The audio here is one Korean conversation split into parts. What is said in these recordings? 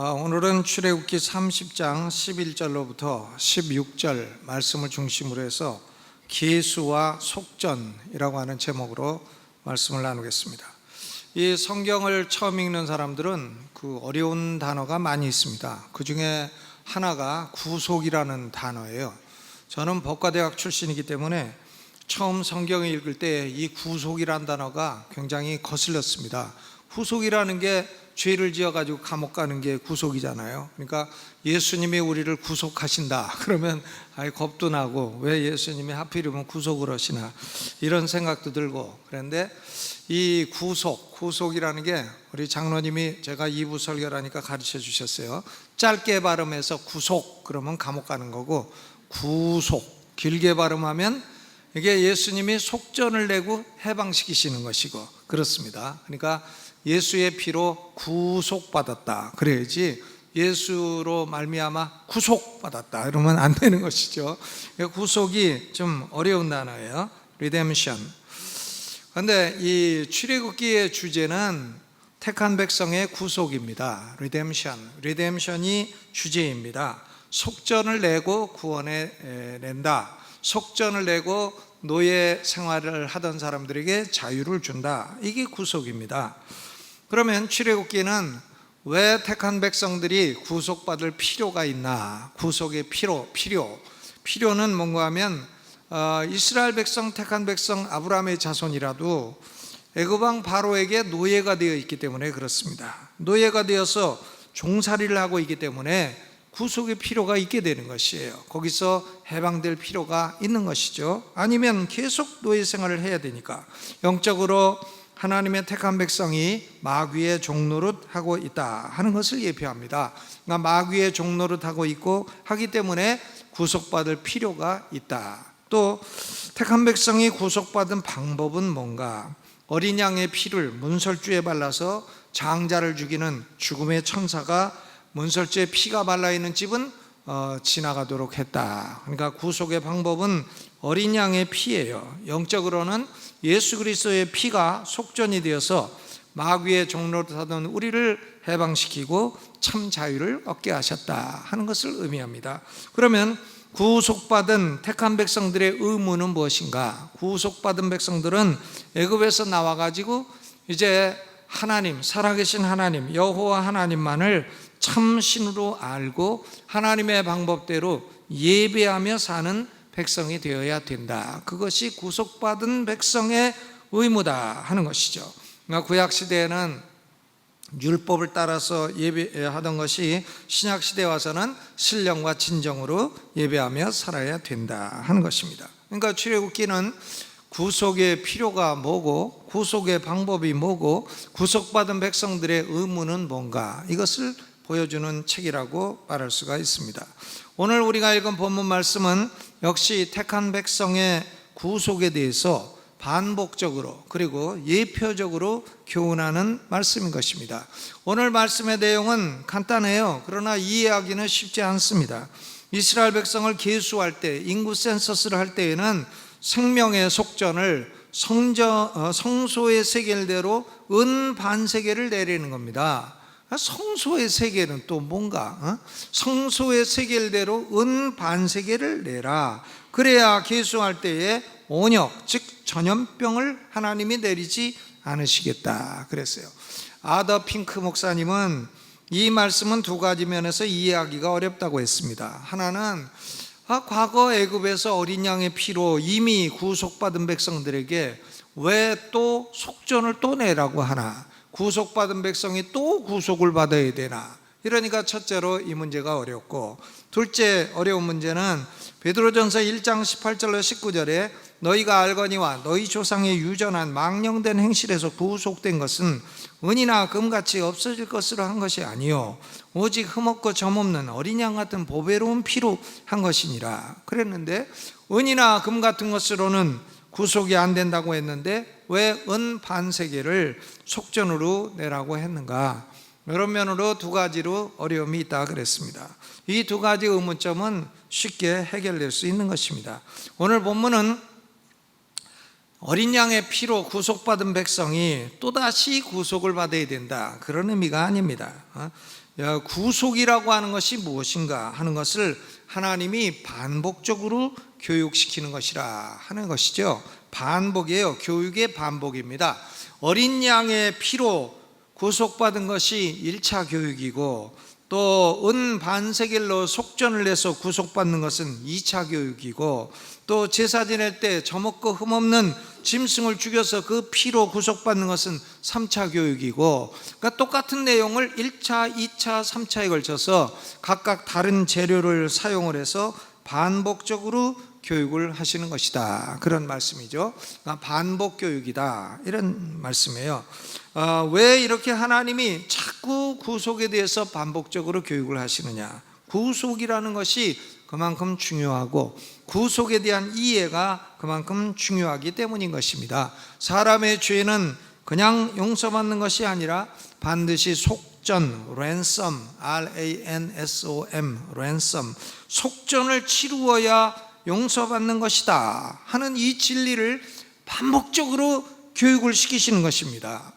오늘은 출애굽기 30장 11절로부터 16절 말씀을 중심으로 해서 계수와 속전이라고 하는 제목으로 말씀을 나누겠습니다. 이 성경을 처음 읽는 사람들은 그 어려운 단어가 많이 있습니다. 그 중에 하나가 구속이라는 단어예요. 저는 법과대학 출신이기 때문에 처음 성경을 읽을 때 이 구속이라는 단어가 굉장히 거슬렸습니다. 구속이라는 게 죄를 지어가지고 감옥 가는 게 구속이잖아요. 그러니까 예수님이 우리를 구속하신다 그러면 겁도 나고, 왜 예수님이 하필이면 구속을 하시나 이런 생각도 들고. 그런데 이 구속이라는 게 우리 장로님이 제가 2부 설교를 하니까 가르쳐 주셨어요. 짧게 발음해서 구속 그러면 감옥 가는 거고, 구속 길게 발음하면 이게 예수님이 속전을 내고 해방시키시는 것이고 그렇습니다. 그러니까 예수의 피로 구속받았다 그래야지 예수로 말미암아 구속받았다 이러면 안 되는 것이죠. 구속이 좀 어려운 단어예요. 리뎀션. 그런데 이 출애굽기의 주제는 택한 백성의 구속입니다. 리뎀션이 주제입니다. 속전을 내고 구원해 낸다. 속전을 내고 노예 생활을 하던 사람들에게 자유를 준다. 이게 구속입니다. 그러면 출애굽기는 왜 택한 백성들이 구속받을 필요가 있나? 구속의 필요는 뭔가 하면 이스라엘 백성, 택한 백성 아브라함의 자손이라도 애굽 왕 바로에게 노예가 되어 있기 때문에 그렇습니다. 노예가 되어서 종살이를 하고 있기 때문에 구속의 필요가 있게 되는 것이에요. 거기서 해방될 필요가 있는 것이죠. 아니면 계속 노예 생활을 해야 되니까. 영적으로 하나님의 택한 백성이 마귀의 종노릇하고 있다 하는 것을 예표합니다. 그러니까 마귀의 종노릇하고 있고 하기 때문에 구속받을 필요가 있다. 또 택한 백성이 구속받은 방법은 뭔가? 어린 양의 피를 문설주에 발라서 장자를 죽이는 죽음의 천사가 문설주에 피가 발라있는 집은 지나가도록 했다. 그러니까 구속의 방법은 어린 양의 피예요. 영적으로는 예수 그리스도의 피가 속전이 되어서 마귀의 종노릇하던 우리를 해방시키고 참 자유를 얻게 하셨다 하는 것을 의미합니다. 그러면 구속받은 택한 백성들의 의무는 무엇인가? 구속받은 백성들은 애굽에서 나와가지고 이제 하나님, 살아계신 하나님 여호와 하나님만을 참신으로 알고 하나님의 방법대로 예배하며 사는 백성이 되어야 된다. 그것이 구속받은 백성의 의무다 하는 것이죠. 구약시대에는 율법을 따라서 예배하던 것이 신약시대에 와서는 신령과 진정으로 예배하며 살아야 된다 하는 것입니다. 그러니까 출애굽기는 구속의 필요가 뭐고, 구속의 방법이 뭐고, 구속받은 백성들의 의무는 뭔가, 이것을 보여주는 책이라고 말할 수가 있습니다. 오늘 우리가 읽은 본문 말씀은 역시 택한 백성의 구속에 대해서 반복적으로 그리고 예표적으로 교훈하는 말씀인 것입니다. 오늘 말씀의 내용은 간단해요. 그러나 이해하기는 쉽지 않습니다. 이스라엘 백성을 계수할 때, 인구 센서스를 할 때에는 생명의 속전을 성소의 세겔대로 은 반세겔을 내리는 겁니다. 성소의 세겔은 또 뭔가? 성소의 세겔대로 은 반세겔을 내라. 그래야 계수할 때에 온역, 즉 전염병을 하나님이 내리지 않으시겠다 그랬어요. 아더 핑크 목사님은 이 말씀은 두 가지 면에서 이해하기가 어렵다고 했습니다. 하나는 과거 애굽에서 어린 양의 피로 이미 구속받은 백성들에게 왜 또 속전을 또 내라고 하나? 구속받은 백성이 또 구속을 받아야 되나? 이러니까 첫째로 이 문제가 어렵고, 둘째 어려운 문제는 베드로전서 1장 18절로 19절에 너희가 알거니와 너희 조상의 유전한 망령된 행실에서 구속된 것은 은이나 금같이 없어질 것으로 한 것이 아니요 오직 흠없고 점없는 어린 양 같은 보배로운 피로 한 것이니라 그랬는데, 은이나 금 같은 것으로는 구속이 안 된다고 했는데 왜 은 반세겔을 속전으로 내라고 했는가? 이런 면으로 두 가지로 어려움이 있다 그랬습니다. 이 두 가지 의문점은 쉽게 해결될 수 있는 것입니다. 오늘 본문은 어린 양의 피로 구속받은 백성이 또다시 구속을 받아야 된다, 그런 의미가 아닙니다. 구속이라고 하는 것이 무엇인가 하는 것을 하나님이 반복적으로 교육시키는 것이라 하는 것이죠. 반복이에요. 교육의 반복입니다. 어린 양의 피로 구속받은 것이 1차 교육이고, 또 은 반세겔로 속전을 내서 구속받는 것은 2차 교육이고, 또 제사 지낼 때 젖먹고 흠없는 짐승을 죽여서 그 피로 구속받는 것은 3차 교육이고, 그러니까 똑같은 내용을 1차, 2차, 3차에 걸쳐서 각각 다른 재료를 사용을 해서 반복적으로 교육을 하시는 것이다, 그런 말씀이죠. 그러니까 반복 교육이다, 이런 말씀이에요. 왜 이렇게 하나님이 자꾸 구속에 대해서 반복적으로 교육을 하시느냐? 구속이라는 것이 그만큼 중요하고 구속에 대한 이해가 그만큼 중요하기 때문인 것입니다. 사람의 죄는 그냥 용서받는 것이 아니라 반드시 속전, ransom, R-A-N-S-O-M, ransom, 속전을 치루어야 용서받는 것이다 하는 이 진리를 반복적으로 교육을 시키시는 것입니다.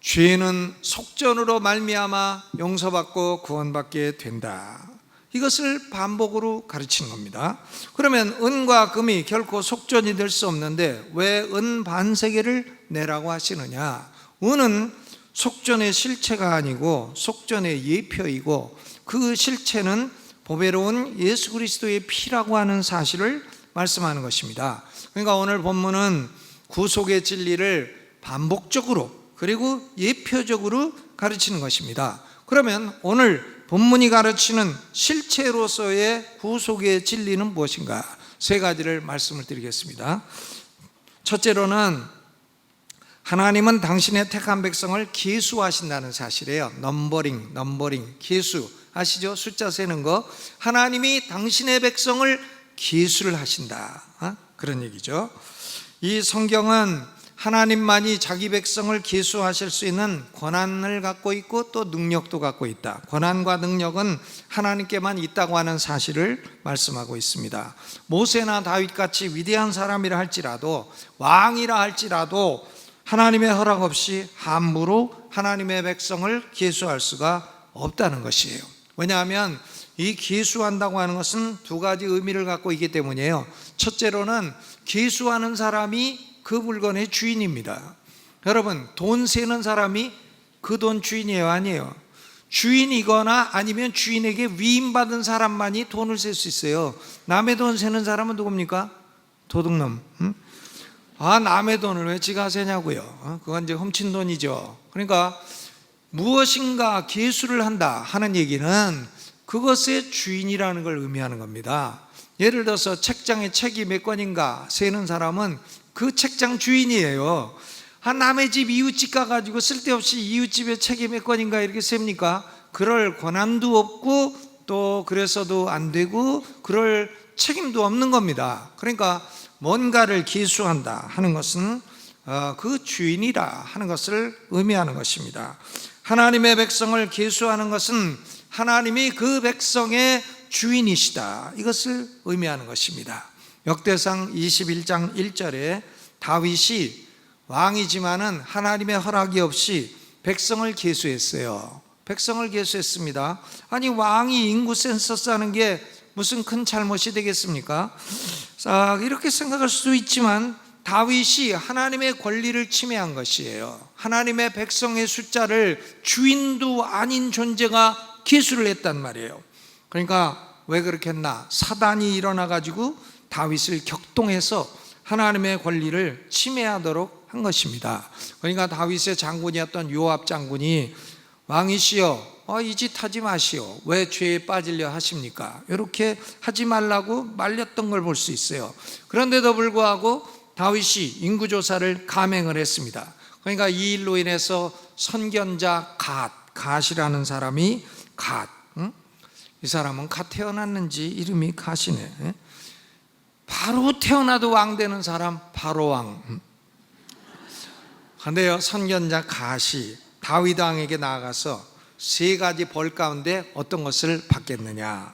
죄는 속전으로 말미암아 용서받고 구원받게 된다, 이것을 반복으로 가르치는 겁니다. 그러면 은과 금이 결코 속전이 될 수 없는데 왜 은 반세겔을 내라고 하시느냐? 은은 속전의 실체가 아니고 속전의 예표이고, 그 실체는 보배로운 예수 그리스도의 피라고 하는 사실을 말씀하는 것입니다. 그러니까 오늘 본문은 구속의 진리를 반복적으로 그리고 예표적으로 가르치는 것입니다. 그러면 오늘 본문이 가르치는 실체로서의 구속의 진리는 무엇인가? 세 가지를 말씀을 드리겠습니다. 첫째로는 하나님은 당신의 택한 백성을 계수하신다는 사실이에요. 넘버링, 계수 아시죠? 숫자 세는 거. 하나님이 당신의 백성을 계수를 하신다, 그런 얘기죠. 이 성경은 하나님만이 자기 백성을 계수하실 수 있는 권한을 갖고 있고 또 능력도 갖고 있다. 권한과 능력은 하나님께만 있다고 하는 사실을 말씀하고 있습니다. 모세나 다윗같이 위대한 사람이라 할지라도, 왕이라 할지라도 하나님의 허락 없이 함부로 하나님의 백성을 계수할 수가 없다는 것이에요. 왜냐하면 이 계수한다고 하는 것은 두 가지 의미를 갖고 있기 때문이에요. 첫째로는 계수하는 사람이 그 물건의 주인입니다. 여러분, 돈 세는 사람이 그 돈 주인이에요, 아니에요? 주인이거나 아니면 주인에게 위임받은 사람만이 돈을 셀 수 있어요. 남의 돈 세는 사람은 누굽니까? 도둑놈. 남의 돈을 왜 지가 세냐고요? 그건 이제 훔친 돈이죠. 그러니까 무엇인가 계수를 한다 하는 얘기는 그것의 주인이라는 걸 의미하는 겁니다. 예를 들어서 책장에 책이 몇 권인가 세는 사람은 그 책장 주인이에요. 남의 집 이웃집 가가지고 쓸데없이 이웃집에 책이 몇 권인가 이렇게 셉니까? 그럴 권한도 없고 또 그래서도 안 되고 그럴 책임도 없는 겁니다. 그러니까 뭔가를 계수한다 하는 것은 그 주인이라 하는 것을 의미하는 것입니다. 하나님의 백성을 계수하는 것은 하나님이 그 백성의 주인이시다, 이것을 의미하는 것입니다. 역대상 21장 1절에 다윗이 왕이지만은 하나님의 허락이 없이 백성을 계수했어요. 백성을 계수했습니다. 아니, 왕이 인구 센서스 하는 게 무슨 큰 잘못이 되겠습니까? 이렇게 생각할 수도 있지만 다윗이 하나님의 권리를 침해한 것이에요. 하나님의 백성의 숫자를 주인도 아닌 존재가 계수를 했단 말이에요. 그러니까 왜 그렇게 했나? 사단이 일어나 가지고 다윗을 격동해서 하나님의 권리를 침해하도록 한 것입니다. 그러니까 다윗의 장군이었던 요압 장군이 왕이시여, 이 짓 하지 마시오. 왜 죄에 빠지려 하십니까? 이렇게 하지 말라고 말렸던 걸 볼 수 있어요. 그런데도 불구하고 다윗이 인구조사를 감행을 했습니다. 그러니까 이 일로 인해서 선견자 갓이라는 사람이 이 사람은 갓 태어났는지 이름이 갓이네. 바로 태어나도 왕 되는 사람, 바로 왕. 그런데요, 선견자 갓이 다윗 왕에게 나아가서 세 가지 벌 가운데 어떤 것을 받겠느냐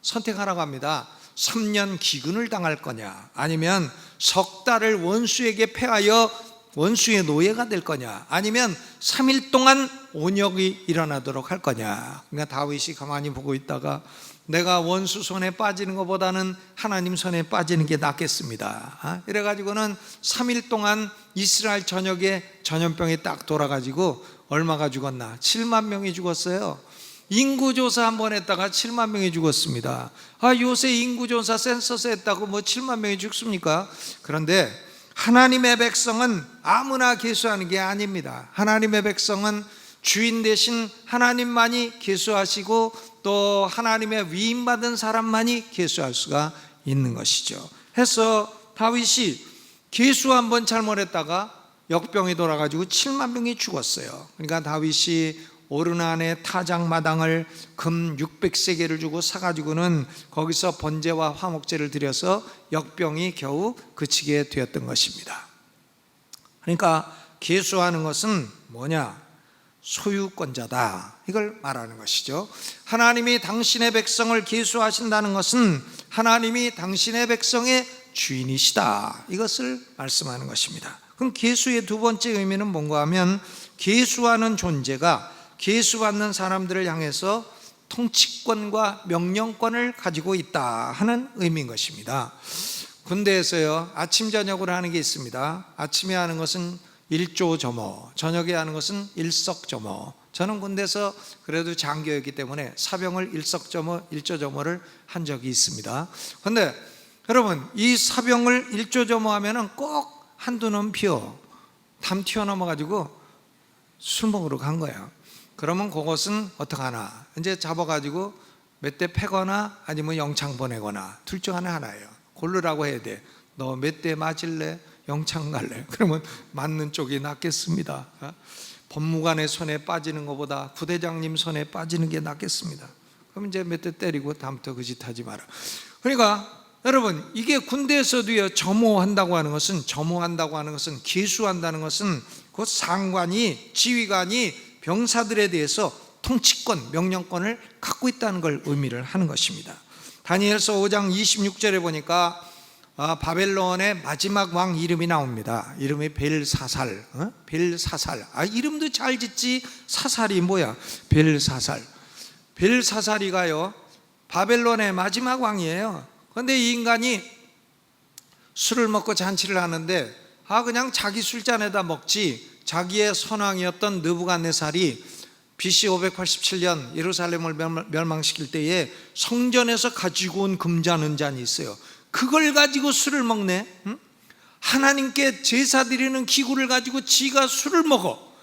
선택하라고 합니다. 3년 기근을 당할 거냐, 아니면 석 달을 원수에게 패하여 원수의 노예가 될 거냐, 아니면 3일 동안 온역이 일어나도록 할 거냐. 그러니까 다윗이 가만히 보고 있다가 내가 원수 손에 빠지는 것보다는 하나님 손에 빠지는 게 낫겠습니다. 이래가지고는 3일 동안 이스라엘 전역에 전염병이 딱 돌아가지고 얼마가 죽었나? 7만 명이 죽었어요. 인구조사 한번 했다가 7만 명이 죽었습니다. 요새 인구조사 센서스 했다고 뭐 7만 명이 죽습니까? 그런데 하나님의 백성은 아무나 계수하는 게 아닙니다. 하나님의 백성은 주인 대신 하나님만이 계수하시고 또 하나님의 위임받은 사람만이 계수할 수가 있는 것이죠. 해서 다윗이 계수 한번 잘못했다가 역병이 돌아가지고 7만 명이 죽었어요. 그러니까 다윗이 오르난의 타작마당을 금 600세겔을 주고 사가지고는 거기서 번제와 화목제를 드려서 역병이 겨우 그치게 되었던 것입니다. 그러니까 계수하는 것은 뭐냐? 소유권자다, 이걸 말하는 것이죠. 하나님이 당신의 백성을 계수하신다는 것은 하나님이 당신의 백성의 주인이시다, 이것을 말씀하는 것입니다. 그럼 계수의 두 번째 의미는 뭔가 하면 계수하는 존재가 계수받는 사람들을 향해서 통치권과 명령권을 가지고 있다 하는 의미인 것입니다. 군대에서요, 아침 저녁으로 하는 게 있습니다. 아침에 하는 것은 일조저모, 저녁에 하는 것은 일석저모. 저는 군대에서 그래도 장교였기 때문에 사병을 일석저모, 일조저모를 한 적이 있습니다. 그런데 여러분, 이 사병을 일조저모 하면은 꼭 한두 놈 피워 담 튀어넘어가지고 술 먹으러 간 거예요. 그러면 그것은 어떡하나, 이제 잡아가지고 몇 대 패거나 아니면 영창 보내거나 둘 중 하나예요. 고르라고 해야 돼. 너 몇 대 맞을래? 영창 갈래? 그러면 맞는 쪽이 낫겠습니다. 법무관의 손에 빠지는 것보다 부대장님 손에 빠지는 게 낫겠습니다. 그럼 이제 몇 대 때리고 다음부터 그 짓 하지 마라. 그러니까 여러분, 이게 군대에서도요, 점호한다고 하는 것은, 점호한다고 하는 것은, 계수한다는 것은 그 상관이, 지휘관이 병사들에 대해서 통치권, 명령권을 갖고 있다는 걸 의미를 하는 것입니다. 다니엘서 5장 26절에 보니까 바벨론의 마지막 왕 이름이 나옵니다. 이름이 벨사살. 벨사살. 이름도 잘 짓지, 사살이 뭐야? 벨사살. 벨사살이가요, 바벨론의 마지막 왕이에요. 그런데 이 인간이 술을 먹고 잔치를 하는데 그냥 자기 술잔에다 먹지, 자기의 선왕이었던 느부갓네살이 BC 587년 예루살렘을 멸망시킬 때에 성전에서 가지고 온 금잔, 은잔이 있어요. 그걸 가지고 술을 먹네. 하나님께 제사 드리는 기구를 가지고 지가 술을 먹어.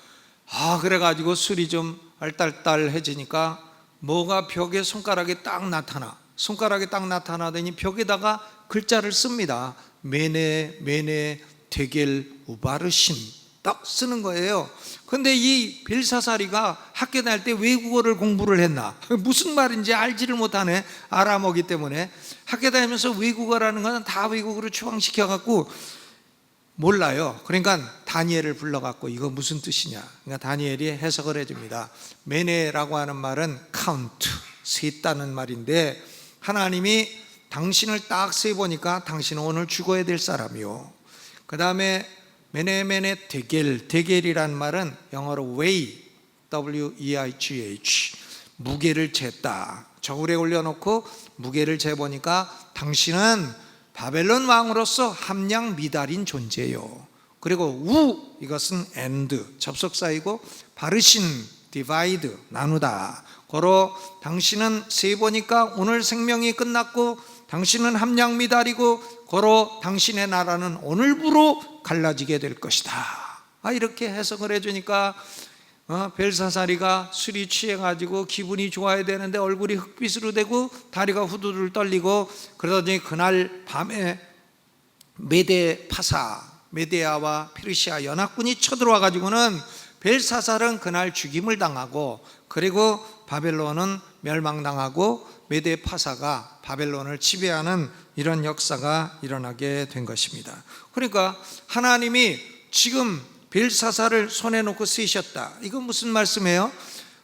그래가지고 술이 좀 알딸딸해지니까 뭐가 벽에 손가락에 딱 나타나. 손가락에 딱 나타나더니 벽에다가 글자를 씁니다. 메네 메네 데겔 우바르신 딱 쓰는 거예요. 근데 이 벨사사리가 학교 다닐 때 외국어를 공부를 했나? 무슨 말인지 알지를 못하네. 아람어기 때문에. 학교 다니면서 외국어라는 건 다 외국어로 추방시켜갖고 몰라요. 그러니까 다니엘을 불러갖고 이거 무슨 뜻이냐? 그러니까 다니엘이 해석을 해줍니다. 메네라고 하는 말은 카운트, 셌다는 말인데, 하나님이 당신을 딱 세보니까 당신은 오늘 죽어야 될 사람이요. 그 다음에 메네 데겔, 데겔이란 말은 영어로 weigh, W-E-I-G-H, 무게를 쟀다. 저울에 올려놓고 무게를 재보니까 당신은 바벨론 왕으로서 함량 미달인 존재요. 그리고 우, 이것은 and, 접속사이고, 바르신, divide, 나누다. 고로 당신은 세보니까 오늘 생명이 끝났고 당신은 함량 미달이고 고로 당신의 나라는 오늘부로 갈라지게 될 것이다. 이렇게 해석을 해주니까 벨사사리가 술이 취해가지고 기분이 좋아야 되는데 얼굴이 흑빛으로 되고 다리가 후두들 떨리고, 그러더니 그날 밤에 메데 파사, 메데아와 페르시아 연합군이 쳐들어와가지고는 벨사살은 그날 죽임을 당하고, 그리고 바벨론은 멸망당하고 메데 파사가 바벨론을 지배하는 이런 역사가 일어나게 된 것입니다. 그러니까 하나님이 지금 벨사살을 손에 놓고 쓰셨다. 이건 무슨 말씀이에요?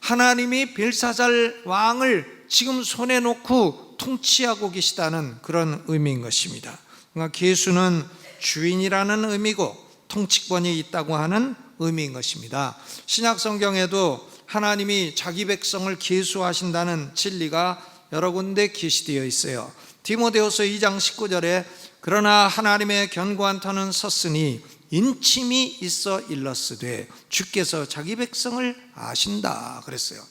하나님이 벨사살 왕을 지금 손에 놓고 통치하고 계시다는 그런 의미인 것입니다. 그러니까 계수는 주인이라는 의미고 통치권이 있다고 하는 의미인 것입니다. 신약 성경에도 하나님이 자기 백성을 계수하신다는 진리가 여러 군데 계시되어 있어요. 디모데후서 2장 19절에 그러나 하나님의 견고한 터는 섰으니 인침이 있어 일렀으되 주께서 자기 백성을 아신다 그랬어요.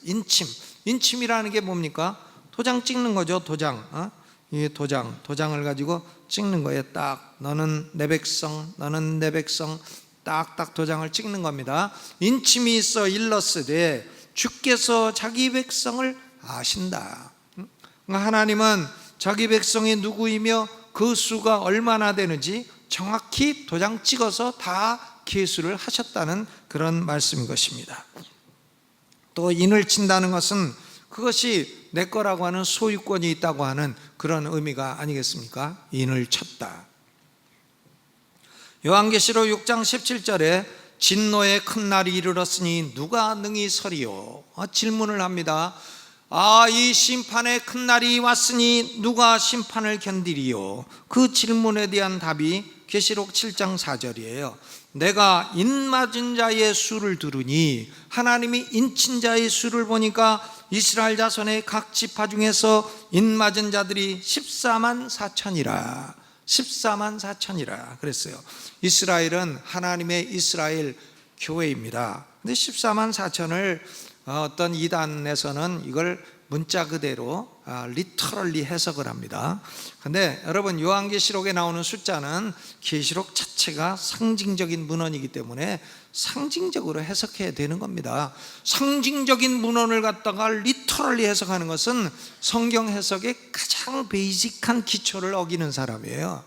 인침이라는 게 뭡니까? 도장 찍는 거죠. 이게 도장을 가지고 찍는 거예요. 딱 너는 내 백성, 너는 내 백성, 딱딱 도장을 찍는 겁니다. 인침이 있어 일렀으되 주께서 자기 백성을 아신다. 하나님은 자기 백성이 누구이며 그 수가 얼마나 되는지 정확히 도장 찍어서 다 계수를 하셨다는 그런 말씀인 것입니다. 또 인을 친다는 것은 그것이 내 거라고 하는 소유권이 있다고 하는 그런 의미가 아니겠습니까? 인을 쳤다. 요한계시록 6장 17절에 진노의 큰 날이 이르렀으니 누가 능히 서리요? 질문을 합니다. 이 심판의 큰 날이 왔으니 누가 심판을 견디리요? 그 질문에 대한 답이 계시록 7장 4절이에요. 내가 인맞은 자의 수를 들으니 하나님이 인친 자의 수를 보니까 이스라엘 자손의 각 지파 중에서 인맞은 자들이 14만 4천이라 14만 4천이라 그랬어요. 이스라엘은 하나님의 이스라엘 교회입니다. 근데 14만 4천을 어떤 이단에서는 이걸 문자 그대로 리터럴리 해석을 합니다. 근데 여러분 요한계시록에 나오는 숫자는 계시록 자체가 상징적인 문헌이기 때문에 상징적으로 해석해야 되는 겁니다. 상징적인 문헌을 갖다가 리터럴리 해석하는 것은 성경 해석의 가장 베이직한 기초를 어기는 사람이에요.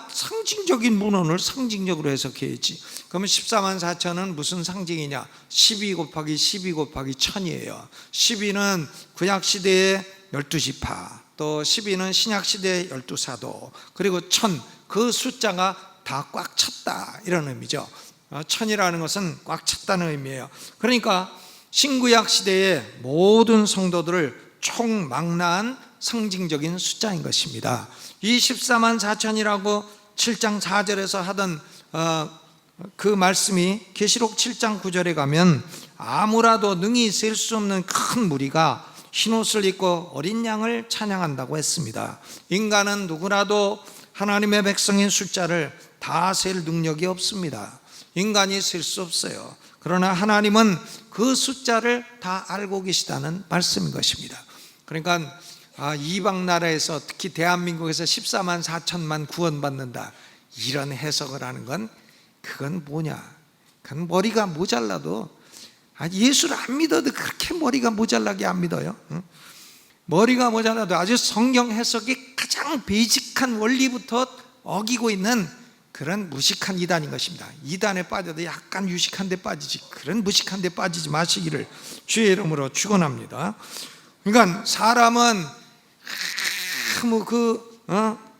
상징적인 문헌을 상징적으로 해석해야지. 그러면 14만 4천은 무슨 상징이냐? 12 곱하기 12 곱하기 1000이에요 12는 구약시대의 12지파, 또 12는 신약시대의 12사도, 그리고 1000, 그 숫자가 다 꽉 찼다 이런 의미죠. 1000이라는 것은 꽉 찼다는 의미예요. 그러니까 신구약 시대의 모든 성도들을 총망라한 상징적인 숫자인 것입니다. 이 14만 4천이라고 7장 4절에서 하던 그 말씀이 계시록 7장 9절에 가면 아무라도 능히 셀 수 없는 큰 무리가 흰옷을 입고 어린 양을 찬양한다고 했습니다. 인간은 누구라도 하나님의 백성의 숫자를 다 셀 능력이 없습니다. 인간이 셀 수 없어요. 그러나 하나님은 그 숫자를 다 알고 계시다는 말씀인 것입니다. 그러니까 이방 나라에서 특히 대한민국에서 14만 4천만 구원받는다 이런 해석을 하는 건 그건 뭐냐? 그건 머리가 모자라도 예수를 안 믿어도 그렇게 머리가 모자라게 안 믿어요. 머리가 모자라도 아주 성경 해석의 가장 베이직한 원리부터 어기고 있는 그런 무식한 이단인 것입니다. 이단에 빠져도 약간 유식한 데 빠지지 그런 무식한 데 빠지지 마시기를 주의 이름으로 축원합니다. 그러니까 사람은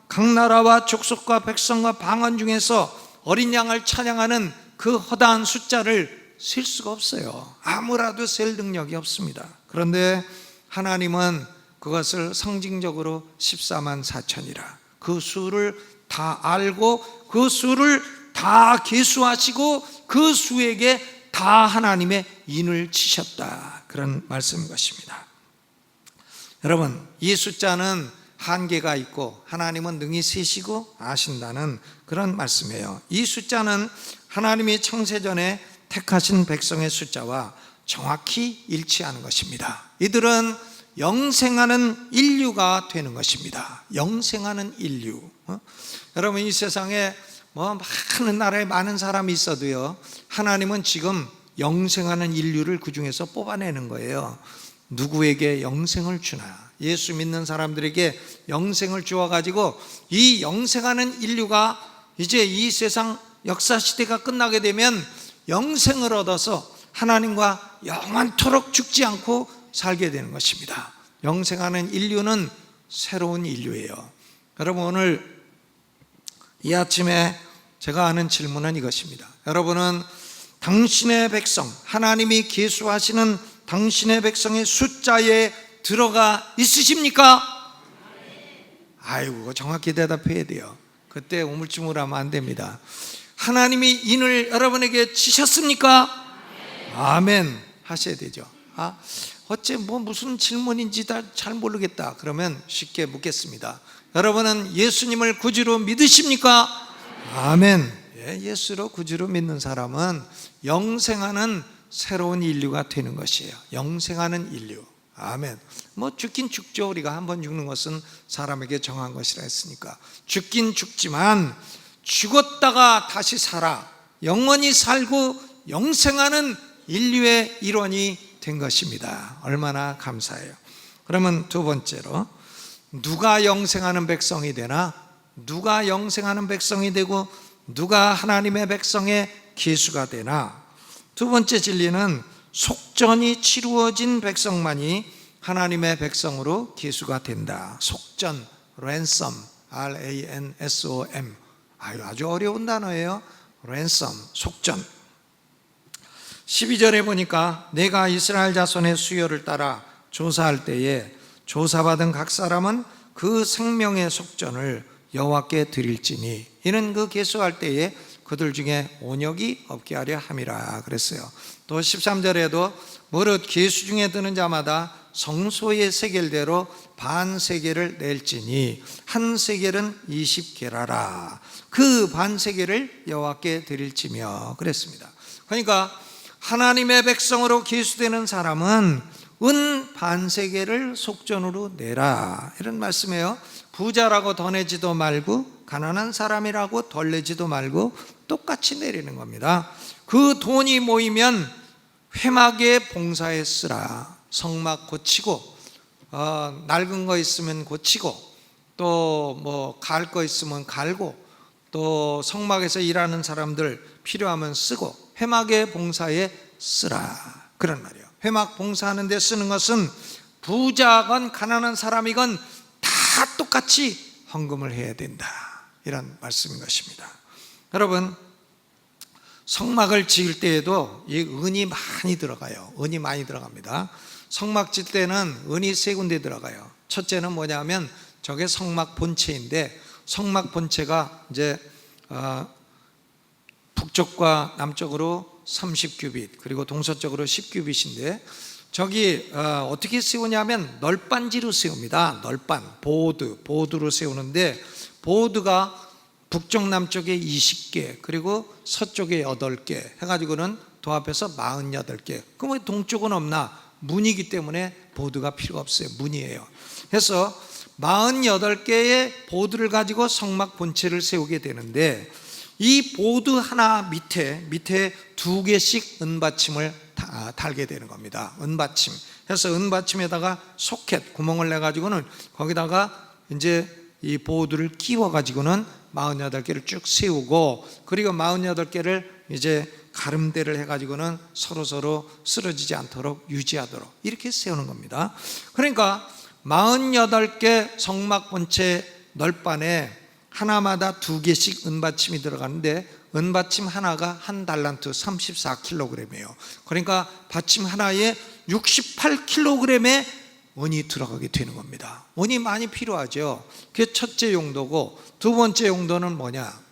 각 나라와 족속과 백성과 방언 중에서 어린 양을 찬양하는 그 허다한 숫자를 셀 수가 없어요. 아무라도 셀 능력이 없습니다. 그런데 하나님은 그것을 상징적으로 14만 4천이라 그 수를 다 알고 그 수를 다 계수하시고 그 수에게 다 하나님의 인을 치셨다 그런 말씀인 것입니다. 여러분, 이 숫자는 한계가 있고 하나님은 능히 세시고 아신다는 그런 말씀이에요. 이 숫자는 하나님이 창세전에 택하신 백성의 숫자와 정확히 일치하는 것입니다. 이들은 영생하는 인류가 되는 것입니다. 영생하는 인류. 여러분, 이 세상에 많은 나라에 많은 사람이 있어도요, 하나님은 지금 영생하는 인류를 그 중에서 뽑아내는 거예요. 누구에게 영생을 주나? 예수 믿는 사람들에게 영생을 주어가지고 이 영생하는 인류가 이제 이 세상 역사 시대가 끝나게 되면 영생을 얻어서 하나님과 영원토록 죽지 않고 살게 되는 것입니다. 영생하는 인류는 새로운 인류예요. 여러분, 오늘 이 아침에 제가 하는 질문은 이것입니다. 여러분은 당신의 백성, 하나님이 계수하시는 당신의 백성의 숫자에 들어가 있으십니까? 아이고, 정확히 대답해야 돼요. 그때 우물쭈물하면 안 됩니다. 하나님이 인을 여러분에게 지셨습니까? 아멘 하셔야 되죠. 어째 무슨 질문인지 잘 모르겠다 그러면 쉽게 묻겠습니다. 여러분은 예수님을 구주로 믿으십니까? 아멘. 예수로 구주로 믿는 사람은 영생하는 새로운 인류가 되는 것이에요. 영생하는 인류. 아멘. 죽긴 죽죠. 우리가 한번 죽는 것은 사람에게 정한 것이라 했으니까. 죽긴 죽지만 죽었다가 다시 살아 영원히 살고 영생하는 인류의 일원이 된 것입니다. 얼마나 감사해요. 그러면 두 번째로, 누가 영생하는 백성이 되나? 누가 영생하는 백성이 되고 누가 하나님의 백성의 기수가 되나? 두 번째 진리는 속전이 치루어진 백성만이 하나님의 백성으로 기수가 된다. 속전, ransom, R-A-N-S-O-M. 아주 어려운 단어예요. ransom, 속전. 12절에 보니까 내가 이스라엘 자손의 수요를 따라 조사할 때에 조사받은 각 사람은 그 생명의 속전을 여호와께 드릴지니 이는 그 계수할 때에 그들 중에 온역이 없게 하려 함이라 그랬어요. 또 13절에도 무릇 계수 중에 드는 자마다 성소의 세겔대로 반 세겔을 낼지니 한 세겔은 20게라라. 그 반 세겔을 여호와께 드릴지며 그랬습니다. 그러니까 하나님의 백성으로 계수되는 사람은 은 반세겔을 속전으로 내라 이런 말씀이에요. 부자라고 더 내지도 말고 가난한 사람이라고 덜 내지도 말고 똑같이 내리는 겁니다. 그 돈이 모이면 회막에 봉사에 쓰라. 성막 고치고 낡은 거 있으면 고치고 또 갈 거 있으면 갈고 또 성막에서 일하는 사람들 필요하면 쓰고 회막의 봉사에 쓰라 그런 말이에요. 회막 봉사하는 데 쓰는 것은 부자건 가난한 사람이건 다 똑같이 헌금을 해야 된다 이런 말씀인 것입니다. 여러분, 성막을 지을 때에도 이 은이 많이 들어가요. 은이 많이 들어갑니다. 성막 질 때는 은이 세 군데 들어가요. 첫째는 뭐냐면 저게 성막 본체인데 성막 본체가 이제 북쪽과 남쪽으로 30규빗 그리고 동서쪽으로 10규빗인데 저기 어떻게 세우냐면 널빤지로 세웁니다. 널빤, 보드로 세우는데 보드가 북쪽 남쪽에 20개 그리고 서쪽에 8개 해가지고는 도합해서 48개. 그럼 왜 동쪽은 없나? 문이기 때문에 보드가 필요가 없어요. 문이에요. 그래서 48개의 보드를 가지고 성막 본체를 세우게 되는데 이 보드 하나 밑에 2개씩 은받침을 달게 되는 겁니다. 은받침. 그래서 은받침에다가 소켓 구멍을 내 가지고는 거기다가 이제 이 보드를 끼워 가지고는 48개를 쭉 세우고 그리고 48개를 이제 가름대를 해 가지고는 서로 쓰러지지 않도록 유지하도록 이렇게 세우는 겁니다. 그러니까 48개 성막 본체 널빤에 하나마다 2개씩 은받침이 들어가는데 은받침 하나가 한 달란트 34kg이에요. 그러니까 받침 하나에 68kg의 은이 들어가게 되는 겁니다. 은이 많이 필요하죠. 그게 첫째 용도고 두 번째 용도는 뭐냐?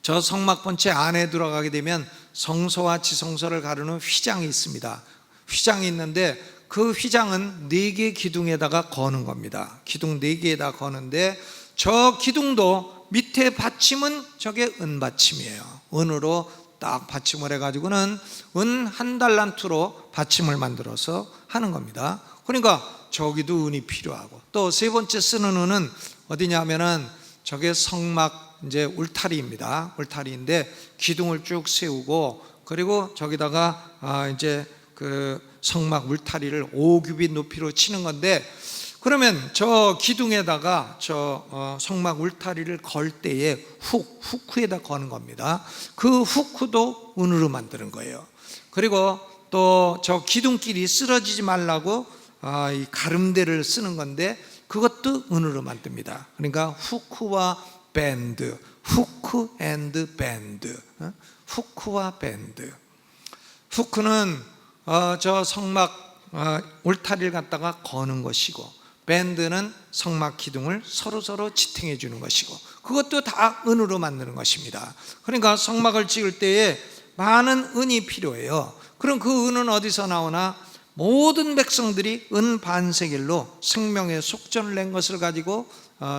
저 성막 본체 안에 들어가게 되면 성소와 지성소를 가르는 휘장이 있습니다. 휘장이 있는데 그 휘장은 4개 기둥에다가 거는 겁니다. 기둥 4개에다 거는데 저 기둥도 밑에 받침은 저게 은받침이에요. 은으로 딱 받침을 해가지고는 은 한 달란트로 받침을 만들어서 하는 겁니다. 그러니까 저기도 은이 필요하고 또 세 번째 쓰는 은은 어디냐면은 저게 성막 이제 울타리입니다. 울타리인데 기둥을 쭉 세우고 그리고 저기다가 이제 그 성막 울타리를 5규빗 높이로 치는 건데 그러면 저 기둥에다가 저 성막 울타리를 걸 때에 후크에다 거는 겁니다. 그 후크도 은으로 만드는 거예요. 그리고 또 저 기둥끼리 쓰러지지 말라고 이 가름대를 쓰는 건데 그것도 은으로 만듭니다. 그러니까 후크와 밴드, 후크 앤드 밴드, 후크와 밴드. 후크는 저 성막 울타리를 갖다가 거는 것이고 밴드는 성막 기둥을 서로 지탱해 주는 것이고, 그것도 다 은으로 만드는 것입니다. 그러니까 성막을 찍을 때에 많은 은이 필요해요. 그럼 그 은은 어디서 나오나? 모든 백성들이 은 반세겔로 생명의 속전을 낸 것을 가지고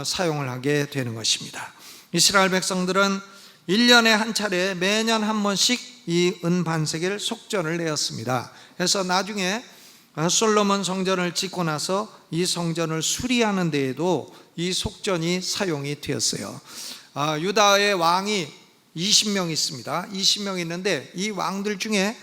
사용을 하게 되는 것입니다. 이스라엘 백성들은 1년에 한 차례 매년 한 번씩 이 은 반세겔 속전을 내었습니다. 그래서 나중에 솔로몬 성전을 짓고 나서 이 성전을 수리하는 데에도 이 속전이 사용이 되었어요. 유다의 왕이 20명 있습니다. 20명 있는데 이 왕들 중에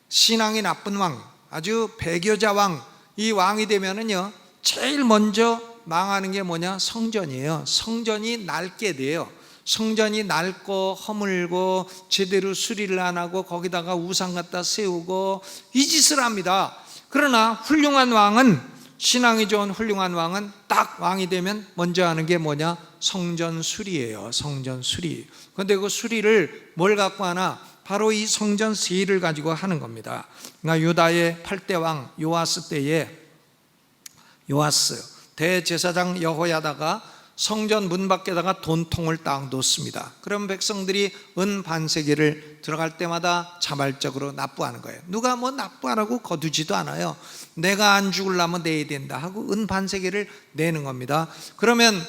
신앙이 나쁜 왕, 아주 배교자 왕, 이 왕이 되면은요 제일 먼저 망하는 게 뭐냐? 성전이에요. 성전이 낡게 돼요. 성전이 낡고 허물고 제대로 수리를 안 하고 거기다가 우상 갖다 세우고 이 짓을 합니다. 그러나 훌륭한 왕은, 신앙이 좋은 훌륭한 왕은 딱 왕이 되면 먼저 하는 게 뭐냐? 성전 수리예요. 성전 수리. 그런데 그 수리를 뭘 갖고 하나? 바로 이 성전 세일을 가지고 하는 겁니다. 그러니까 유다의 8대 왕 요아스 때에 요아스 대제사장 여호야다가 성전 문 밖에다가 돈통을 딱 놓습니다. 그럼 백성들이 은 반세겔을 들어갈 때마다 자발적으로 납부하는 거예요. 누가 뭐 납부하라고 거두지도 않아요. 내가 안 죽으려면 내야 된다 하고 은 반세겔을 내는 겁니다. 그러면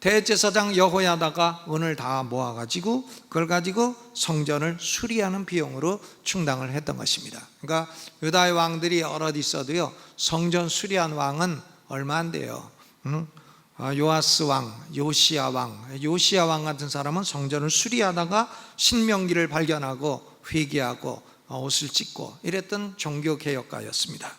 대제사장 여호야다가 은을 다 모아가지고 그걸 가지고 성전을 수리하는 비용으로 충당을 했던 것입니다. 그러니까 유다의 왕들이 여럿 있어도요 성전 수리한 왕은 얼마 안 돼요. 요아스 왕, 요시야 왕 같은 사람은 성전을 수리하다가 신명기를 발견하고 회개하고 옷을 찢고 이랬던 종교개혁가였습니다.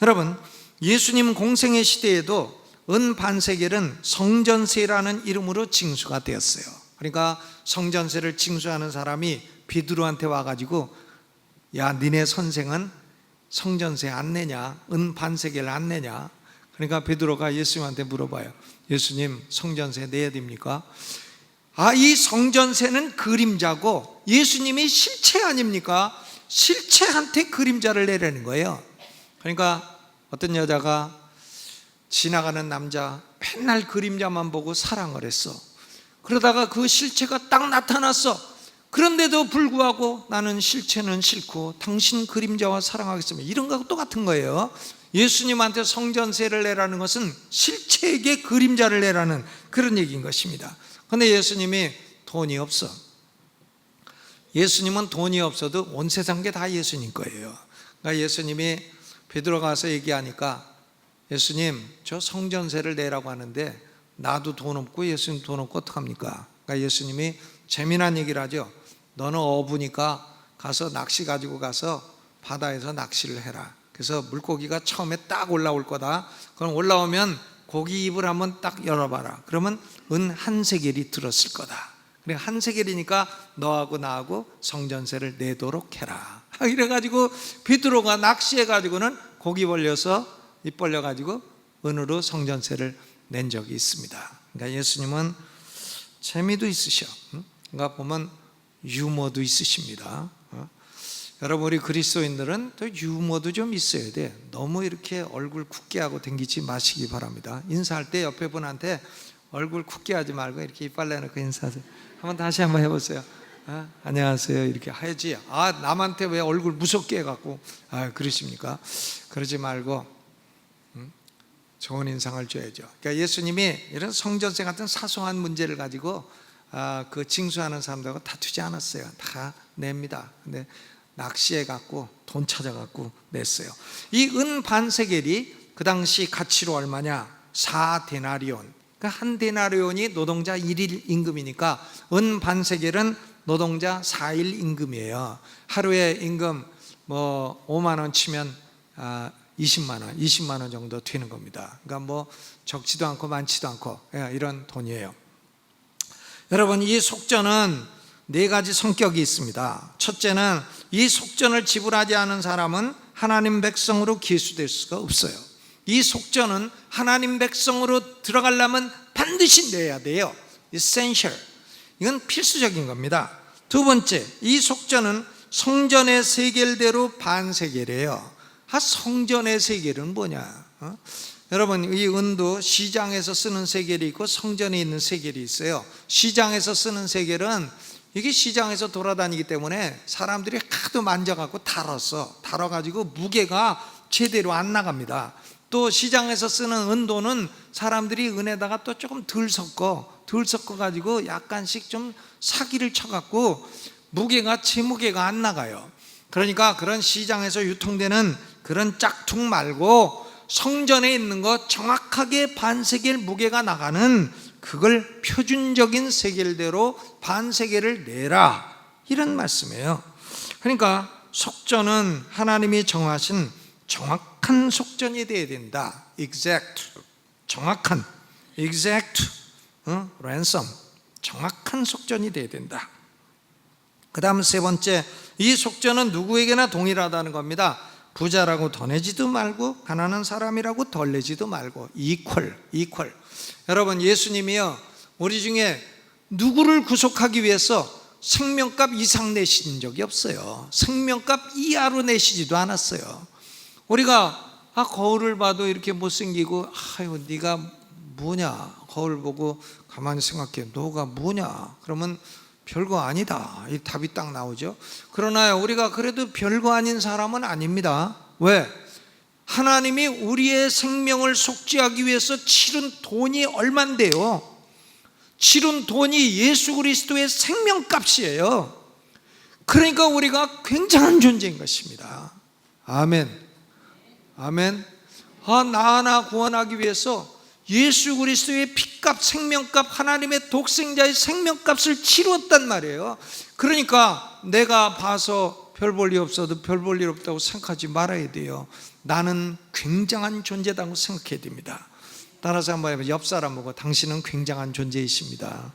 여러분, 예수님 공생의 시대에도 은 반세겔은 성전세라는 이름으로 징수가 되었어요. 그러니까 성전세를 징수하는 사람이 베드로한테 와가지고 야, 니네 선생은 성전세 안 내냐? 은 반세겔 안 내냐? 그러니까 베드로가 예수님한테 물어봐요. 예수님, 성전세 내야 됩니까? 이 성전세는 그림자고 예수님이 실체 아닙니까? 실체한테 그림자를 내라는 거예요. 그러니까 어떤 여자가 지나가는 남자 맨날 그림자만 보고 사랑을 했어. 그러다가 그 실체가 딱 나타났어. 그런데도 불구하고 나는 실체는 싫고 당신 그림자와 사랑하겠습니다. 이런 거하고 똑같은 거예요. 예수님한테 성전세를 내라는 것은 실체에게 그림자를 내라는 그런 얘기인 것입니다. 그런데 예수님이 돈이 없어. 예수님은 돈이 없어도 온 세상 게 다 예수님 거예요. 그러니까 예수님이 베드로가 가서 얘기하니까 예수님, 저 성전세를 내라고 하는데 나도 돈 없고 예수님 돈 없고 어떡합니까? 그러니까 예수님이 재미난 얘기를 하죠. 너는 어부니까 가서 낚시 가지고 가서 바다에서 낚시를 해라. 그래서 물고기가 처음에 딱 올라올 거다. 그럼 올라오면 고기 입을 한번 딱 열어봐라. 그러면 은 한 세겔이 들었을 거다. 그래, 한 세겔이니까 너하고 나하고 성전세를 내도록 해라. 이래가지고 베드로가 낚시해가지고는 고기 벌려서 입 벌려가지고 은으로 성전세를 낸 적이 있습니다. 그러니까 예수님은 재미도 있으셔. 그러니까 보면 유머도 있으십니다. 여러분, 우리 그리스도인들은 또 유머도 좀 있어야 돼. 너무 이렇게 얼굴 굳게 하고 다니지 마시기 바랍니다. 인사할 때 옆에 분한테 얼굴 굳게 하지 말고 이렇게 이빨 내놓고 인사하세요. 다시 한번 해보세요. 안녕하세요 이렇게 해야지. 남한테 왜 얼굴 무섭게 해갖고 그러십니까? 그러지 말고 좋은 인상을 줘야죠. 그러니까 예수님이 이런 성전세 같은 사소한 문제를 가지고 그 징수하는 사람들하고 다투지 않았어요. 다 냅니다. 근데 낚시해 갖고 돈 찾아 갖고 냈어요. 이 은 반세겔이 그 당시 가치로 얼마냐? 4데나리온. 그러니까 한 데나리온이 노동자 1일 임금이니까 은 반세겔은 노동자 4일 임금이에요. 하루에 임금 5만 원 치면 20만 원 정도 되는 겁니다. 그러니까 적지도 않고 많지도 않고 이런 돈이에요. 여러분, 이 속전은 4가지 성격이 있습니다. 첫째는 이 속전을 지불하지 않은 사람은 하나님 백성으로 기수될 수가 없어요. 이 속전은 하나님 백성으로 들어가려면 반드시 내야 돼요. essential. 이건 필수적인 겁니다. 두 번째, 이 속전은 성전의 세겔대로 반세겔이에요. 성전의 세겔은 뭐냐? 여러분, 이 은도 시장에서 쓰는 세겔이 있고 성전에 있는 세겔이 있어요. 시장에서 쓰는 세겔은 이게 시장에서 돌아다니기 때문에 사람들이 하도 만져갖고 달아가지고 무게가 제대로 안 나갑니다. 또 시장에서 쓰는 은도는 사람들이 은에다가 또 조금 덜 섞어가지고 약간씩 좀 사기를 쳐갖고 제 무게가 안 나가요. 그러니까 그런 시장에서 유통되는 그런 짝퉁 말고 성전에 있는 거 정확하게 반세겔 무게가 나가는 그걸 표준적인 세겔대로 반세겔을 내라, 이런 말씀이에요. 그러니까 속전은 하나님이 정하신 정확한 속전이 되어야 된다. 정확한 ransom, 정확한 속전이 되어야 된다. 그 다음 세 번째, 이 속전은 누구에게나 동일하다는 겁니다. 부자라고 더 내지도 말고 가난한 사람이라고 덜 내지도 말고 equal. 여러분, 예수님이요, 우리 중에 누구를 구속하기 위해서 생명값 이상 내신 적이 없어요. 생명값 이하로 내시지도 않았어요. 우리가 거울을 봐도 이렇게 못생기고 아유 네가 뭐냐, 거울 보고 가만히 생각해, 너가 뭐냐 그러면 별거 아니다, 이 답이 딱 나오죠. 그러나 우리가 그래도 별거 아닌 사람은 아닙니다. 왜? 하나님이 우리의 생명을 속죄하기 위해서 치른 돈이 얼만데요? 치른 돈이 예수 그리스도의 생명값이에요. 그러니까 우리가 굉장한 존재인 것입니다. 아멘. 나 하나 구원하기 위해서 예수 그리스도의 피값, 생명값, 하나님의 독생자의 생명값을 치루었단 말이에요. 그러니까 내가 봐서 별 볼 일 없어도 별 볼 일 없다고 생각하지 말아야 돼요. 나는 굉장한 존재다고 생각해야 됩니다. 따라서 한번 해보세요. 옆 사람 보고, 당신은 굉장한 존재이십니다.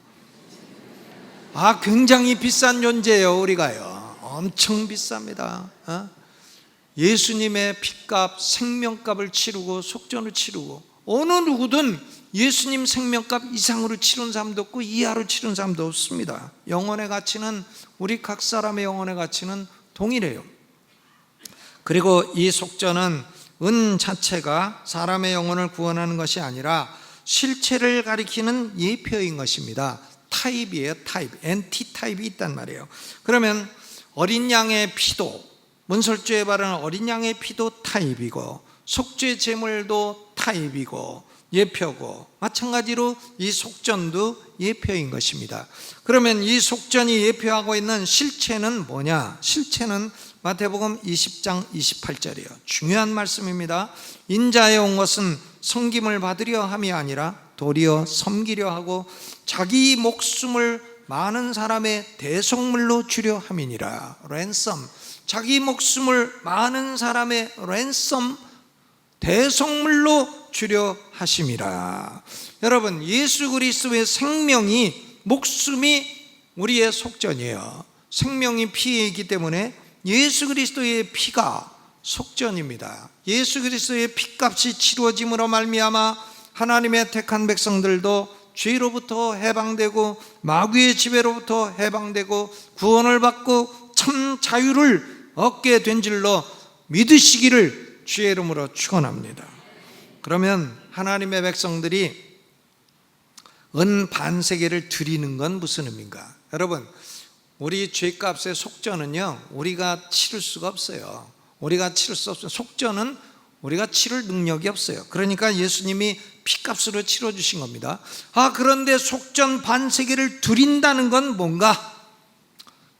굉장히 비싼 존재예요. 우리가요, 엄청 비쌉니다. 예수님의 피값, 생명값을 치르고 속전을 치르고, 어느 누구든 예수님 생명값 이상으로 치른 사람도 없고 이하로 치른 사람도 없습니다. 영혼의 가치는, 우리 각 사람의 영혼의 가치는 동일해요. 그리고 이 속전은 은 자체가 사람의 영혼을 구원하는 것이 아니라 실체를 가리키는 예표인 것입니다. 타입이에요. 엔티타입이 있단 말이에요. 그러면 어린 양의 피도, 문설주에 바르는 어린 양의 피도 타입이고, 속죄 제물도 타입이고 예표고, 마찬가지로 이 속전도 예표인 것입니다. 그러면 이 속전이 예표하고 있는 실체는 뭐냐? 실체는 마태복음 20장 28절이에요. 중요한 말씀입니다. 인자에 온 것은 섬김을 받으려 함이 아니라 도리어 섬기려 하고 자기 목숨을 많은 사람의 대속물로 주려 함이니라. 랜섬, 자기 목숨을 많은 사람의 랜섬, 대속물로 주려 하심이라. 여러분, 예수 그리스도의 생명이, 목숨이 우리의 속전이에요. 생명이 피에 있기 때문에 예수 그리스도의 피가 속전입니다. 예수 그리스도의 피값이 치루어짐으로 말미암아 하나님의 택한 백성들도 죄로부터 해방되고 마귀의 지배로부터 해방되고 구원을 받고 참 자유를 얻게 된 줄로 믿으시기를 주의 이름으로 축원합니다. 그러면 하나님의 백성들이 은 반세겔을 드리는 건 무슨 의미인가? 여러분, 우리 죄값의 속전은요, 우리가 치를 수가 없어요. 우리가 치를 수 없어요. 속전은 우리가 치를 능력이 없어요. 그러니까 예수님이 피값으로 치러주신 겁니다. 그런데 속전 반세겔을 드린다는 건 뭔가?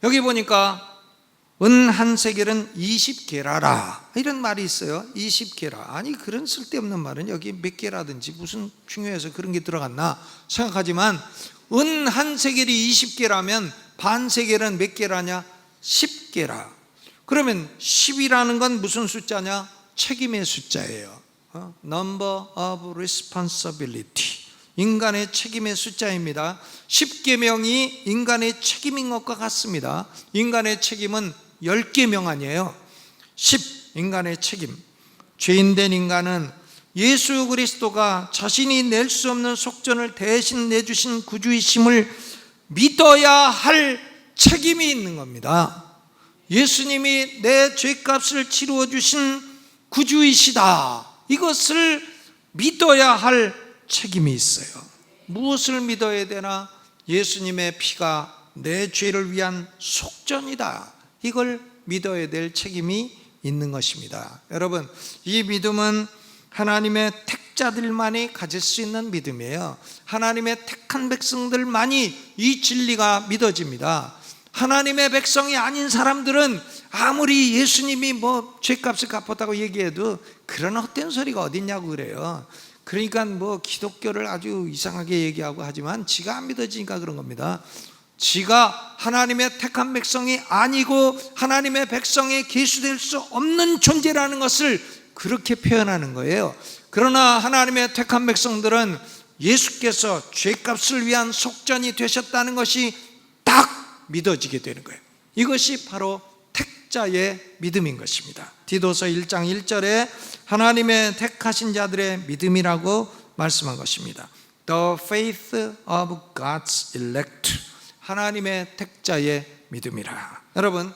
여기 보니까 은 한 세겔은 20게라라, 이런 말이 있어요. 20게라. 아니, 그런 쓸데없는 말은 여기 몇 개라든지 무슨 중요해서 그런 게 들어갔나 생각하지만, 은 한 세겔이 20게라면 반세겔은 몇 개라냐? 10게라. 그러면 10이라는 건 무슨 숫자냐? 책임의 숫자예요. Number of responsibility, 인간의 책임의 숫자입니다. 10계명이 인간의 책임인 것과 같습니다. 인간의 책임은 10계명 아니에요. 10, 인간의 책임. 죄인된 인간은 예수 그리스도가 자신이 낼 수 없는 속전을 대신 내주신 구주이심을 믿어야 할 책임이 있는 겁니다. 예수님이 내 죄값을 치루어 주신 구주이시다, 이것을 믿어야 할 책임이 있어요. 무엇을 믿어야 되나? 예수님의 피가 내 죄를 위한 속전이다. 이걸 믿어야 될 책임이 있는 것입니다. 여러분, 이 믿음은 하나님의 택자들만이 가질 수 있는 믿음이에요. 하나님의 택한 백성들만이 이 진리가 믿어집니다. 하나님의 백성이 아닌 사람들은 아무리 예수님이 뭐 죄값을 갚았다고 얘기해도 그런 헛된 소리가 어딨냐고 그래요. 그러니까 뭐 기독교를 아주 이상하게 얘기하고 하지만 지가 안 믿어지니까 그런 겁니다. 지가 하나님의 택한 백성이 아니고 하나님의 백성에 계수될 수 없는 존재라는 것을 그렇게 표현하는 거예요. 그러나 하나님의 택한 백성들은 예수께서 죄값을 위한 속전이 되셨다는 것이 딱 믿어지게 되는 거예요. 이것이 바로 택자의 믿음인 것입니다. 디도서 1장 1절에 하나님의 택하신 자들의 믿음이라고 말씀한 것입니다. The faith of God's elect. 하나님의 택자의 믿음이라. 여러분,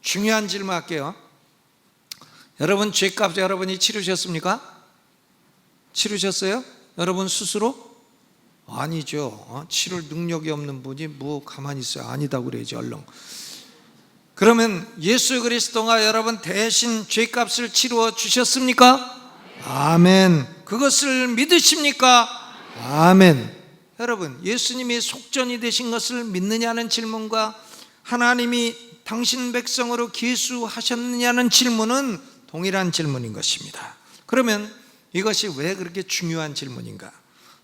중요한 질문 할게요. 여러분, 죄값 여러분이 치르셨습니까? 치르셨어요? 여러분 스스로? 아니죠. 치를 능력이 없는 분이 뭐 가만히 있어요. 아니다고 그래야지 얼른. 그러면 예수 그리스도가 여러분 대신 죄값을 치루어 주셨습니까? 아멘. 그것을 믿으십니까? 아멘. 여러분, 예수님이 속전이 되신 것을 믿느냐는 질문과 하나님이 당신 백성으로 계수하셨느냐는 질문은 동일한 질문인 것입니다. 그러면 이것이 왜 그렇게 중요한 질문인가?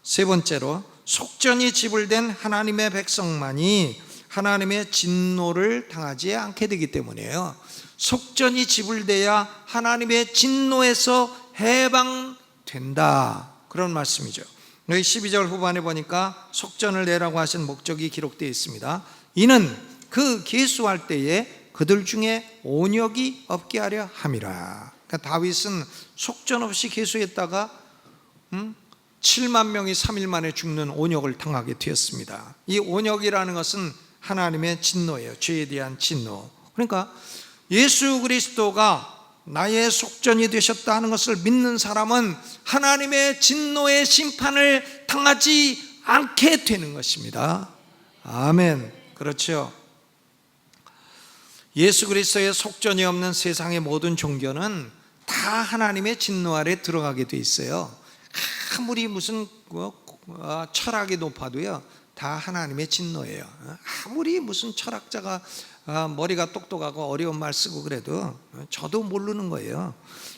세 번째로, 속전이 지불된 하나님의 백성만이 하나님의 진노를 당하지 않게 되기 때문이에요. 속전이 지불돼야 하나님의 진노에서 해방된다, 그런 말씀이죠. 여기 12절 후반에 보니까 속전을 내라고 하신 목적이 기록되어 있습니다. 이는 그 계수할 때에 그들 중에 온역이 없게 하려 함이라. 그러니까 다윗은 속전 없이 계수했다가 7만 명이 3일 만에 죽는 온역을 당하게 되었습니다. 이 온역이라는 것은 하나님의 진노예요. 죄에 대한 진노. 그러니까 예수 그리스도가 나의 속전이 되셨다는 것을 믿는 사람은 하나님의 진노의 심판을 당하지 않게 되는 것입니다. 아멘. 그렇죠. 예수 그리스도의 속전이 없는 세상의 모든 종교는 다 하나님의 진노 아래 들어가게 돼 있어요. 아무리 무슨 철학이 높아도요, 다 하나님의 진노예요. 아무리 무슨 철학자가 머리가 똑똑하고 어려운 말 쓰고 그래도 저도 모르는 거예요.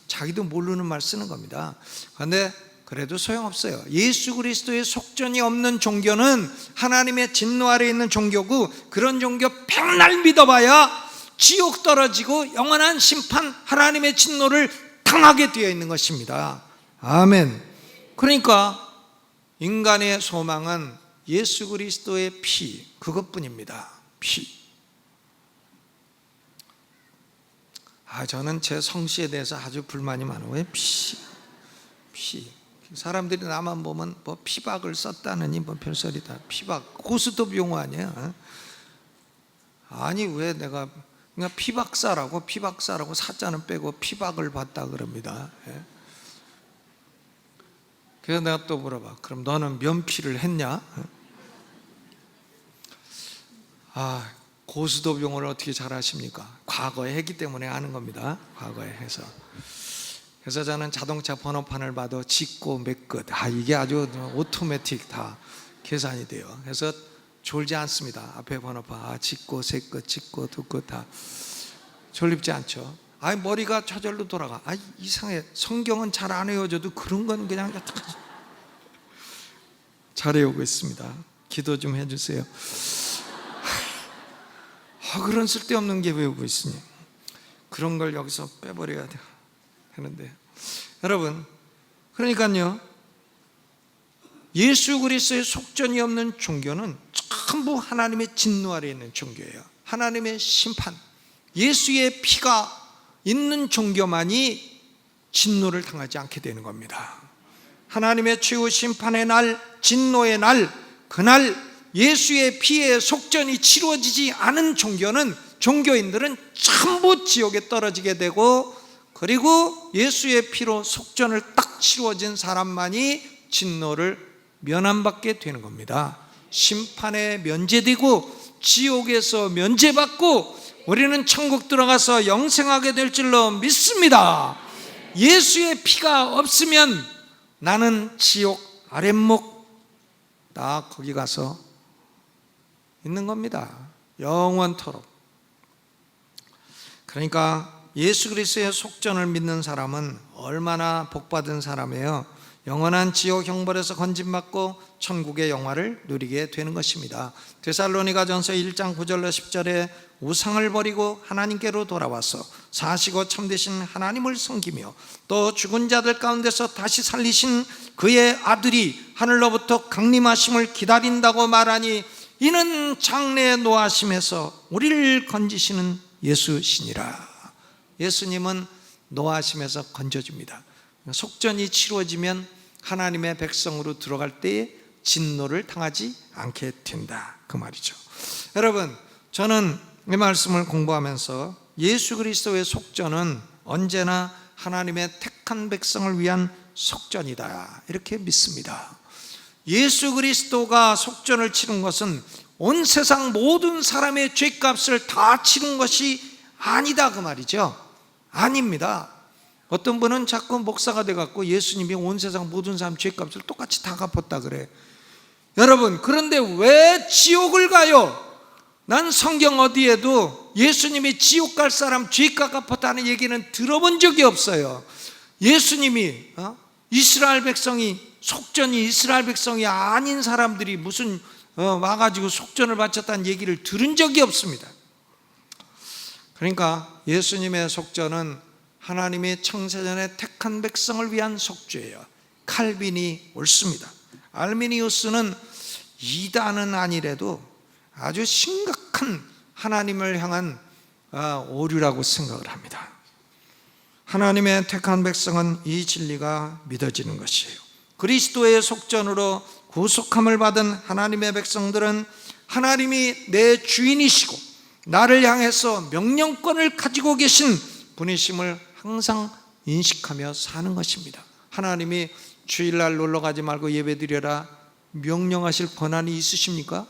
자기도 모르는 말 쓰는 겁니다. 그런데 그래도 소용없어요. 예수 그리스도의 속전이 없는 종교는 하나님의 진노 아래 있는 종교고, 그런 종교 백날 믿어봐야 지옥 떨어지고 영원한 심판, 하나님의 진노를 당하게 되어 있는 것입니다. 아멘. 그러니까 인간의 소망은 예수 그리스도의 피, 그것뿐입니다. 피. 저는 제 성씨에 대해서 아주 불만이 많아요. 왜 피? 사람들이 나만 보면 뭐 피박을 썼다느니 뭐 별소리다. 피박, 고스톱 용어 아니에요? 아니, 왜 내가 그냥 피박사라고 사자는 빼고 피박을 봤다 그럽니다. 그래서 내가 또 물어봐. 그럼 너는 면피를 했냐? 고스톱 용어를 어떻게 잘 아십니까? 과거에 했기 때문에 아는 겁니다. 과거에 해서. 그래서 저는 자동차 번호판을 봐도 직고 몇 끝, 이게 아주 오토매틱 다 계산이 돼요. 그래서 졸지 않습니다. 앞에 번호판 직고 세 끝, 직고 두 끝 다 졸립지 않죠. 머리가 저절로 돌아가. 이상해. 성경은 잘 안 외워져도 그런 건 그냥 잘 외우고 있습니다. 기도 좀 해주세요. 그런 쓸데없는 게 외우고 있으니 그런 걸 여기서 빼버려야 되는데, 여러분, 그러니까요, 예수 그리스도의 속전이 없는 종교는 전부 하나님의 진노 아래 있는 종교예요. 하나님의 심판, 예수의 피가 있는 종교만이 진노를 당하지 않게 되는 겁니다. 하나님의 최후 심판의 날, 진노의 날, 그날 예수의 피의 속전이 치루어지지 않은 종교인들은 전부 지옥에 떨어지게 되고, 그리고 예수의 피로 속전을 딱 치루어진 사람만이 진노를 면함받게 되는 겁니다. 심판에 면제되고 지옥에서 면제받고 우리는 천국 들어가서 영생하게 될 줄로 믿습니다. 예수의 피가 없으면 나는 지옥 아랫목 딱 거기 가서 있는 겁니다. 영원토록. 그러니까 예수 그리스도의 속전을 믿는 사람은 얼마나 복받은 사람이에요. 영원한 지옥 형벌에서 건짐받고 천국의 영화를 누리게 되는 것입니다. 데살로니가전서 1장 9절로 10절에 우상을 버리고 하나님께로 돌아와서 사시고 참되신 하나님을 섬기며 또 죽은 자들 가운데서 다시 살리신 그의 아들이 하늘로부터 강림하심을 기다린다고 말하니 이는 장래의 노하심에서 우리를 건지시는 예수시니라. 예수님은 노하심에서 건져줍니다. 속전이 치루어지면 하나님의 백성으로 들어갈 때에 진노를 당하지 않게 된다, 그 말이죠. 여러분, 저는 이 말씀을 공부하면서 예수 그리스도의 속전은 언제나 하나님의 택한 백성을 위한 속전이다, 이렇게 믿습니다. 예수 그리스도가 속전을 치른 것은 온 세상 모든 사람의 죄값을 다 치른 것이 아니다, 그 말이죠. 아닙니다. 어떤 분은 자꾸 목사가 돼갖고 예수님이 온 세상 모든 사람 죄값을 똑같이 다 갚았다 그래. 여러분, 그런데 왜 지옥을 가요? 난 성경 어디에도 예수님이 지옥 갈 사람 죄값 갚았다는 얘기는 들어본 적이 없어요. 예수님이 이스라엘 백성이 속전이 이스라엘 백성이 아닌 사람들이 무슨 와가지고 속전을 바쳤다는 얘기를 들은 적이 없습니다. 그러니까 예수님의 속전은 하나님이 창세전에 택한 백성을 위한 속죄예요. 칼빈이 옳습니다. 알미니우스는 이단은 아니래도 아주 심각한 하나님을 향한 오류라고 생각을 합니다. 하나님의 택한 백성은 이 진리가 믿어지는 것이에요. 그리스도의 속전으로 구속함을 받은 하나님의 백성들은 하나님이 내 주인이시고 나를 향해서 명령권을 가지고 계신 분이심을 항상 인식하며 사는 것입니다. 하나님이 주일날 놀러가지 말고 예배드려라 명령하실 권한이 있으십니까?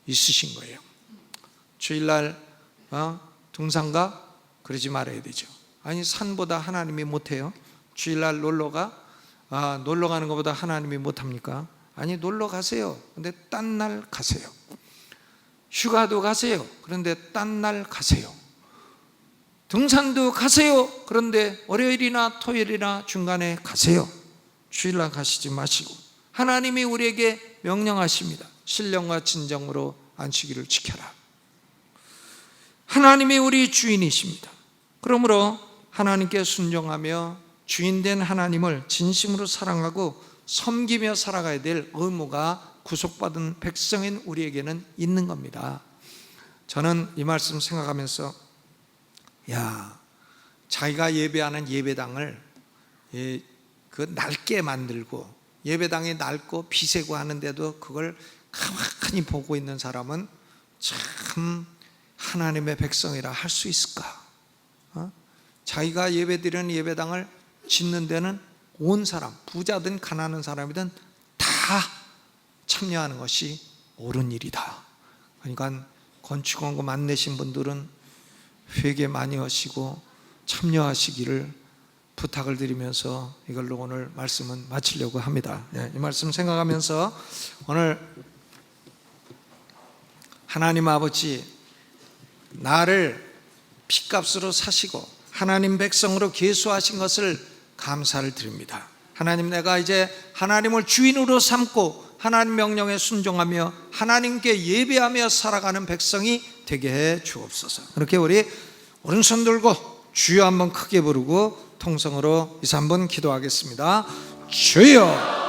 있으신 거예요. 주일날 등산가? 그러지 말아야 되죠. 아니, 산보다 하나님이 못해요? 주일날 놀러가? 놀러가는 것보다 하나님이 못합니까? 아니, 놀러 가세요. 근데 딴 날 가세요. 휴가도 가세요. 그런데 딴 날 가세요. 등산도 가세요. 그런데 월요일이나 토요일이나 중간에 가세요. 주일날 가시지 마시고 하나님이 우리에게 명령하십니다. 신령과 진정으로 안식일을 지켜라. 하나님이 우리 주인이십니다. 그러므로 하나님께 순종하며 주인된 하나님을 진심으로 사랑하고 섬기며 살아가야 될 의무가 구속받은 백성인 우리에게는 있는 겁니다. 저는 이 말씀 생각하면서 자기가 예배하는 예배당을 낡게 만들고 예배당이 낡고 비세고 하는데도 그걸 가만히 보고 있는 사람은 참 하나님의 백성이라 할 수 있을까? 자기가 예배드리는 예배당을 짓는 데는 온 사람, 부자든 가난한 사람이든 다 참여하는 것이 옳은 일이다. 그러니까 건축원금 안 내신 분들은 회개 많이 하시고 참여하시기를 부탁을 드리면서 이걸로 오늘 말씀은 마치려고 합니다. 이 말씀 생각하면서 오늘 하나님 아버지, 나를 핏값으로 사시고 하나님 백성으로 계수하신 것을 감사를 드립니다. 하나님, 내가 이제 하나님을 주인으로 삼고 하나님 명령에 순종하며 하나님께 예배하며 살아가는 백성이 되게 해 주옵소서. 그렇게 우리 오른손 들고 주여 한번 크게 부르고 통성으로 2, 3분 기도하겠습니다. 주여.